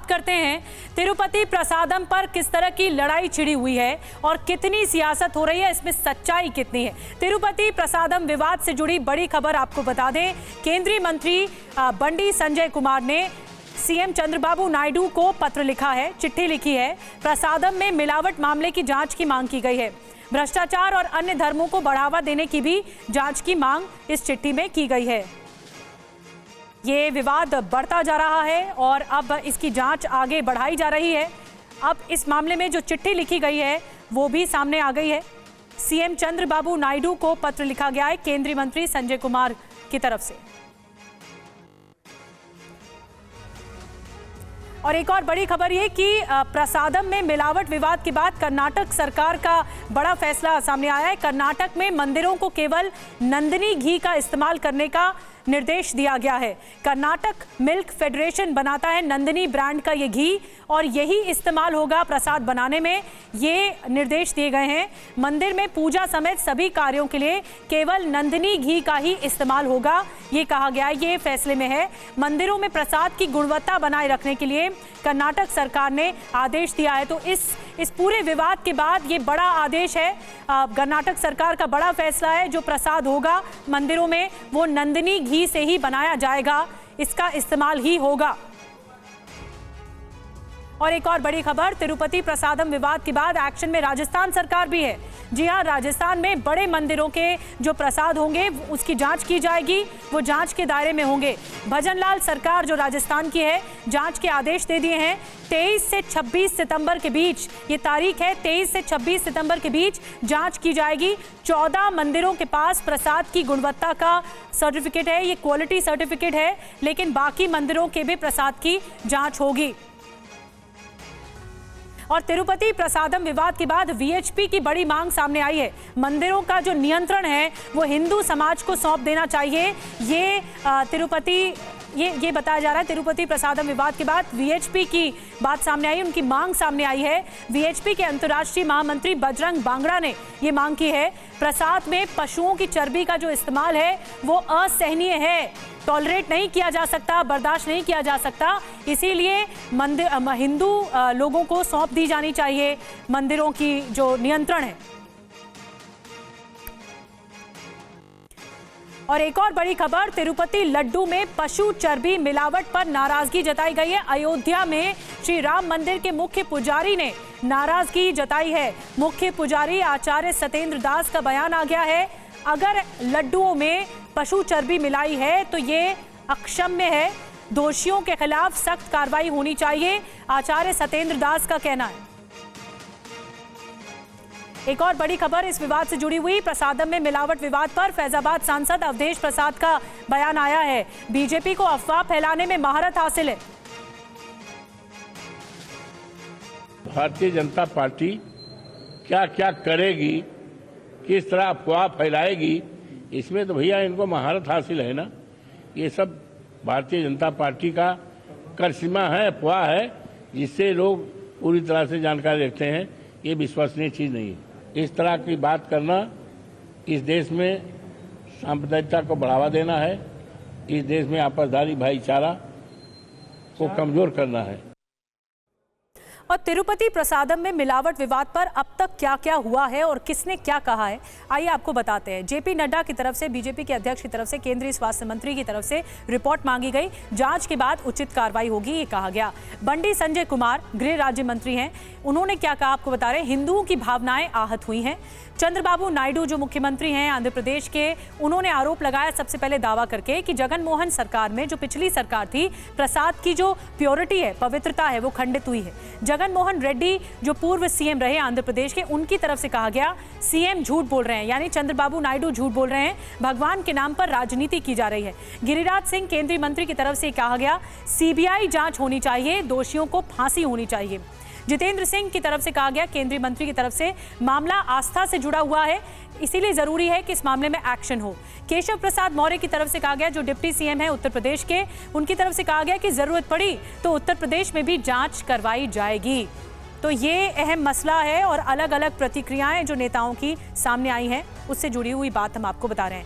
करते हैं तिरुपति प्रसादम पर किस तरह की लड़ाई छिड़ी हुई है और कितनी सियासत हो रही है, इसमें सच्चाई कितनी है। तिरुपति प्रसादम विवाद से जुड़ी बड़ी खबर आपको बता दें, केंद्रीय मंत्री बंडी संजय कुमार ने सीएम चंद्रबाबू नायडू को पत्र लिखा है, चिट्ठी लिखी है। प्रसादम में मिलावट मामले की जांच की मांग की गई है। भ्रष्टाचार और अन्य धर्मों को बढ़ावा देने की भी जांच की मांग इस चिट्ठी में की गई है। ये विवाद बढ़ता जा रहा है और अब इसकी जांच आगे बढ़ाई जा रही है। अब इस मामले में जो चिट्ठी लिखी गई है वो भी सामने आ गई है। सीएम चंद्रबाबू नायडू को पत्र लिखा गया है केंद्रीय मंत्री संजय कुमार की तरफ से। और एक और बड़ी खबर ये कि प्रसादम में मिलावट विवाद के बाद कर्नाटक सरकार का बड़ा फैसला सामने आया है। कर्नाटक में मंदिरों को केवल नंदिनी घी का इस्तेमाल करने का निर्देश दिया गया है। कर्नाटक मिल्क फेडरेशन बनाता है नंदिनी ब्रांड का ये घी और यही इस्तेमाल होगा प्रसाद बनाने में, ये निर्देश दिए गए हैं। मंदिर में पूजा समेत सभी कार्यों के लिए केवल नंदिनी घी का ही इस्तेमाल होगा, ये कहा गया है। ये फैसले में है। मंदिरों में प्रसाद की गुणवत्ता बनाए रखने के लिए कर्नाटक सरकार ने आदेश दिया है। तो इस पूरे विवाद के बाद ये बड़ा आदेश है, कर्नाटक सरकार का बड़ा फैसला है। जो प्रसाद होगा मंदिरों में वो नंदिनी घी से ही बनाया जाएगा, इसका इस्तेमाल ही होगा। और एक और बड़ी खबर, तिरुपति प्रसादम विवाद के बाद एक्शन में राजस्थान सरकार भी है। जी हां, राजस्थान में बड़े मंदिरों के जो प्रसाद होंगे उसकी जांच की जाएगी, वो जांच के दायरे में होंगे। भजनलाल सरकार जो राजस्थान की है, जांच के आदेश दे दिए हैं। 23 से 26 सितंबर के बीच ये तारीख है, 23 से 26 सितंबर के बीच जांच की जाएगी। 14 मंदिरों के पास प्रसाद की गुणवत्ता का सर्टिफिकेट है, ये क्वालिटी सर्टिफिकेट है, लेकिन बाकी मंदिरों के भी प्रसाद की जांच होगी। और तिरुपति प्रसादम विवाद के बाद वीएचपी की बड़ी मांग सामने आई है। मंदिरों का जो नियंत्रण है वो हिंदू समाज को सौंप देना चाहिए, ये बताया जा रहा है। तिरुपति प्रसादम विवाद के बाद वीएचपी की बात सामने आई, उनकी मांग सामने आई है। वीएचपी के अंतर्राष्ट्रीय महामंत्री बजरंग बांगड़ा ने ये मांग की है। प्रसाद में पशुओं की चर्बी का जो इस्तेमाल है वो असहनीय है, टॉलरेट नहीं किया जा सकता, बर्दाश्त नहीं किया जा सकता। इसीलिए हिंदू लोगों को सौंप दी जानी चाहिए मंदिरों की जो नियंत्रण है। और एक और बड़ी खबर, तिरुपति लड्डू में पशु चर्बी मिलावट पर नाराजगी जताई गई है। अयोध्या में श्री राम मंदिर के मुख्य पुजारी ने नाराजगी जताई है। मुख्य पुजारी आचार्य सत्येंद्र दास का बयान आ गया है, अगर लड्डुओं में पशु चर्बी मिलाई है तो ये अक्षम्य है, दोषियों के खिलाफ सख्त कार्रवाई होनी चाहिए, आचार्य सत्येंद्र दास का कहना है। एक और बड़ी खबर इस विवाद से जुड़ी हुई, प्रसादम में मिलावट विवाद पर फैजाबाद सांसद अवधेश प्रसाद का बयान आया है। बीजेपी को अफवाह फैलाने में महारत हासिल है। भारतीय जनता पार्टी क्या क्या करेगी, किस तरह अफवाह फैलाएगी, इसमें तो भैया इनको महारत हासिल है ना। ये सब भारतीय जनता पार्टी का करिश्मा है, अफवाह है, जिससे लोग पूरी तरह से जानकारी रखते हैं। ये विश्वसनीय चीज़ नहीं है। इस तरह की बात करना इस देश में सांप्रदायिकता को बढ़ावा देना है, इस देश में आपसदारी भाईचारा को कमजोर करना है। और तिरुपति प्रसादम में मिलावट विवाद पर अब तक क्या क्या हुआ है और किसने क्या कहा है, आइए आपको बताते हैं। जेपी नड्डा की तरफ से, बीजेपी के अध्यक्ष की तरफ से, केंद्रीय स्वास्थ्य मंत्री की तरफ से रिपोर्ट मांगी गई, जांच के बाद उचित कार्रवाई होगी, ये कहा गया। बंडी संजय कुमार गृह राज्य मंत्री हैं, उन्होंने क्या कहा आपको बता रहे हैं। हिंदुओं की भावनाएं आहत हुई हैं। चंद्रबाबू नायडू जो मुख्यमंत्री हैं आंध्र प्रदेश के, उन्होंने आरोप लगाया सबसे पहले दावा करके कि जगन मोहन सरकार में, जो पिछली सरकार थी, प्रसाद की जो प्योरिटी है, पवित्रता है, वो खंडित हुई है। जगन मोहन रेड्डी जो पूर्व सीएम रहे आंध्र प्रदेश के, उनकी तरफ से कहा गया सीएम झूठ बोल रहे हैं, यानी चंद्रबाबू नायडू झूठ बोल रहे हैं, भगवान के नाम पर राजनीति की जा रही है। गिरिराज सिंह केंद्रीय मंत्री की तरफ से कहा गया सीबीआई जांच होनी चाहिए, दोषियों को फांसी होनी चाहिए। जितेंद्र सिंह की तरफ से कहा गया, केंद्रीय मंत्री की तरफ से, मामला आस्था से जुड़ा हुआ है, इसीलिए जरूरी है कि इस मामले में एक्शन हो। केशव प्रसाद मौर्य की तरफ से कहा गया, जो डिप्टी सीएम है उत्तर प्रदेश के, उनकी तरफ से कहा गया कि जरूरत पड़ी तो उत्तर प्रदेश में भी जांच करवाई जाएगी। तो ये अहम मसला है और अलग अलग प्रतिक्रियाएं जो नेताओं की सामने आई हैं, उससे जुड़ी हुई बात हम आपको बता रहे हैं।